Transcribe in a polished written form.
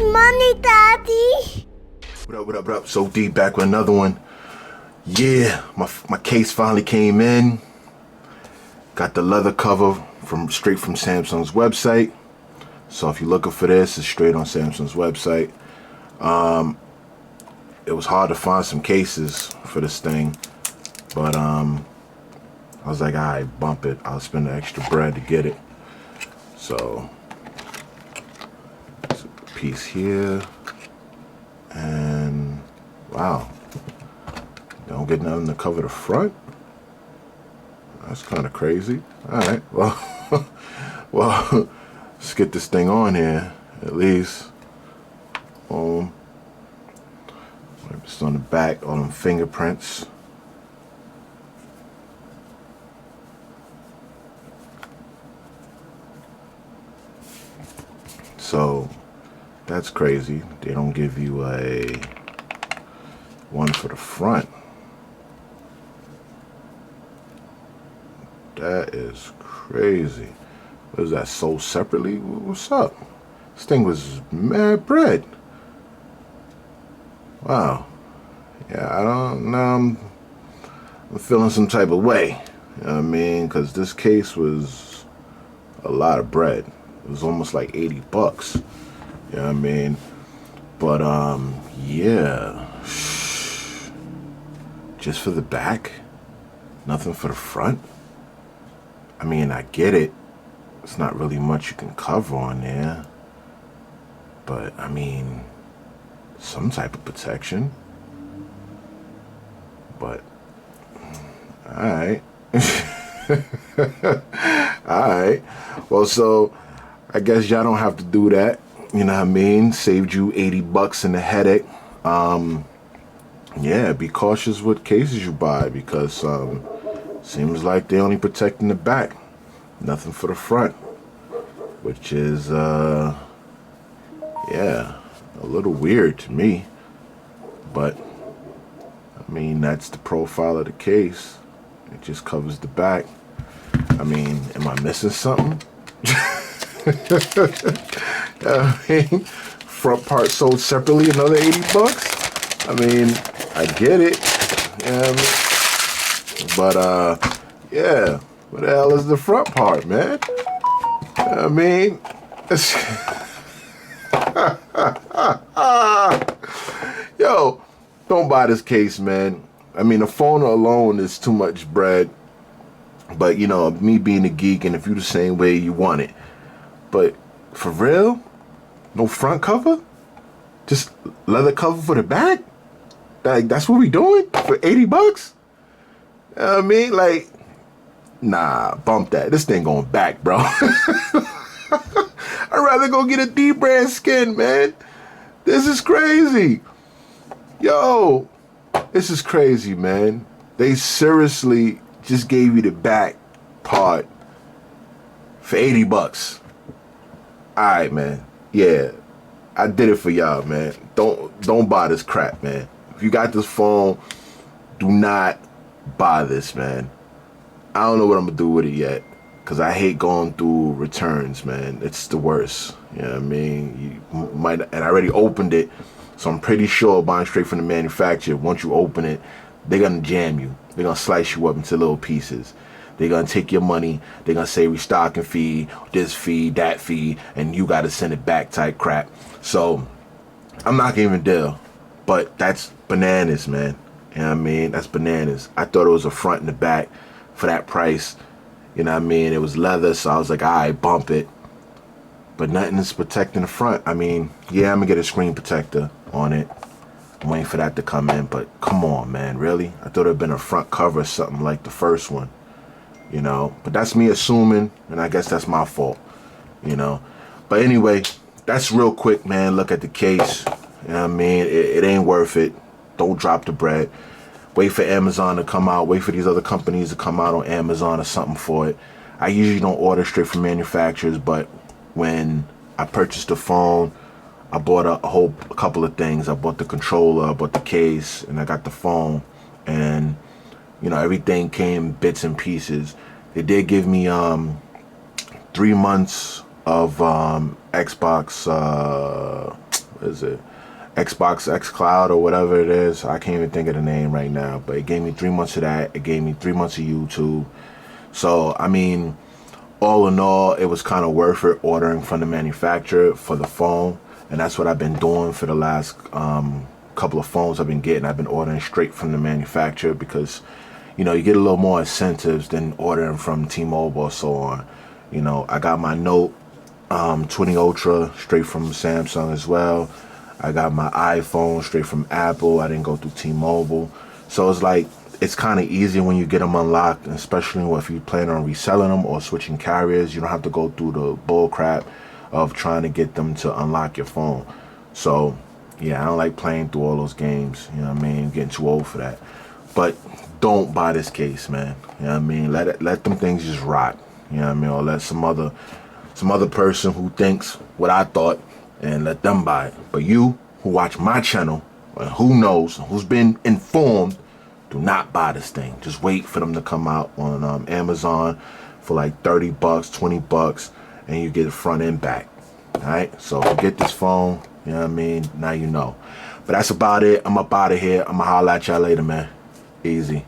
Good morning, Daddy. What up? So D back with another one. Yeah, my case finally came in. Got the leather cover straight from Samsung's website. So if you're looking for this, it's straight on Samsung's website. It was hard to find some cases for this thing, but I was like, alright, bump it. I'll spend the extra bread to get it. So there's a piece here, and wow, don't get nothing to cover the front. That's kind of crazy. Alright, well, well, let's get this thing on here at least. Boom. Just on the back, all them fingerprints. So that's crazy. They don't give you a one for the front. That is crazy. What is that, sold separately? What's up? This thing was mad bread. Wow. Yeah, I don't know. I'm feeling some type of way. You know what I mean? Because this case was a lot of bread. It was almost like 80 bucks. You know what I mean? But, yeah. Just for the back? Nothing for the front? I mean, I get it. It's not really much you can cover on there. But, I mean, some type of protection. But, alright. Alright. Well, so, I guess y'all don't have to do that. You know what I mean? Saved you 80 bucks in the headache. Yeah, be cautious what cases you buy, because, seems like they only protecting the back. Nothing for the front. Which is, yeah, a little weird to me. But, I mean, that's the profile of the case. It just covers the back. I mean, am I missing something? I mean, front part sold separately, another 80 bucks. I mean, I get it. You know what I mean? But, yeah, what the hell is the front part, man? I mean, yo, don't buy this case, man. I mean, the phone alone is too much bread. But, you know, me being a geek, and if you the same way, you want it. But, for real? No front cover? Just leather cover for the back? Like, that's what we doing? For 80 bucks? You know what I mean? Like, nah, bump that. This thing going back, bro. I'd rather go get a D-brand skin, man. This is crazy. Yo, this is crazy, man. They seriously just gave you the back part for 80 bucks. Alright, man. Yeah, I did it for y'all, man. Don't buy this crap, man. If you got this phone, do not buy this, man. I don't know what I'm gonna do with it yet, because I hate going through returns, man. It's the worst. You know what I mean? You might, and I already opened it, so I'm pretty sure buying straight from the manufacturer, once you open it, they're gonna jam you. They're gonna slice you up into little pieces. They're gonna take your money. They're gonna say restocking fee, this fee, that fee, and you gotta send it back type crap. So I'm not gonna even deal. But that's bananas, man. You know what I mean? That's bananas. I thought it was a front and the back for that price. You know what I mean? It was leather, so I was like, alright, bump it. But nothing is protecting the front. I mean, yeah, I'm gonna get a screen protector on it. I'm waiting for that to come in, but come on, man, really? I thought it'd been a front cover or something like the first one. You know, but that's me assuming, and I guess that's my fault, you know. But anyway, that's real quick, man. Look at the case. You know what I mean? It ain't worth it. Don't drop the bread. Wait for Amazon to come out. Wait for these other companies to come out on Amazon or something for it. I usually don't order straight from manufacturers, but when I purchased the phone, I bought a couple of things. I bought the controller, I bought the case, and I got the phone. And you know, everything came bits and pieces. They did give me 3 months of Xbox, is it Xbox X Cloud or whatever it is. I can't even think of the name right now, but it gave me 3 months of that. It gave me 3 months of YouTube. So I mean, all in all, it was kind of worth it ordering from the manufacturer for the phone, and that's what I've been doing for the last couple of phones I've been getting. I've been ordering straight from the manufacturer because, you know, you get a little more incentives than ordering from T-Mobile or so on. You know, I got my Note 20 Ultra straight from Samsung as well. I got my iPhone straight from Apple. I didn't go through T-Mobile. So it's like, it's kind of easy when you get them unlocked, especially if you plan on reselling them or switching carriers. You don't have to go through the bull crap of trying to get them to unlock your phone. So yeah, I don't like playing through all those games. You know what I mean? Getting too old for that. But don't buy this case, man. You know what I mean? Let them things just rot. You know what I mean? Or let some other person who thinks what I thought and let them buy it. But you who watch my channel, and who knows, who's been informed, do not buy this thing. Just wait for them to come out on Amazon for like 30 bucks, 20 bucks, and you get it front and back. All right? So get this phone, you know what I mean? Now you know. But that's about it. I'm up out of here. I'm going to holler at y'all later, man. Easy.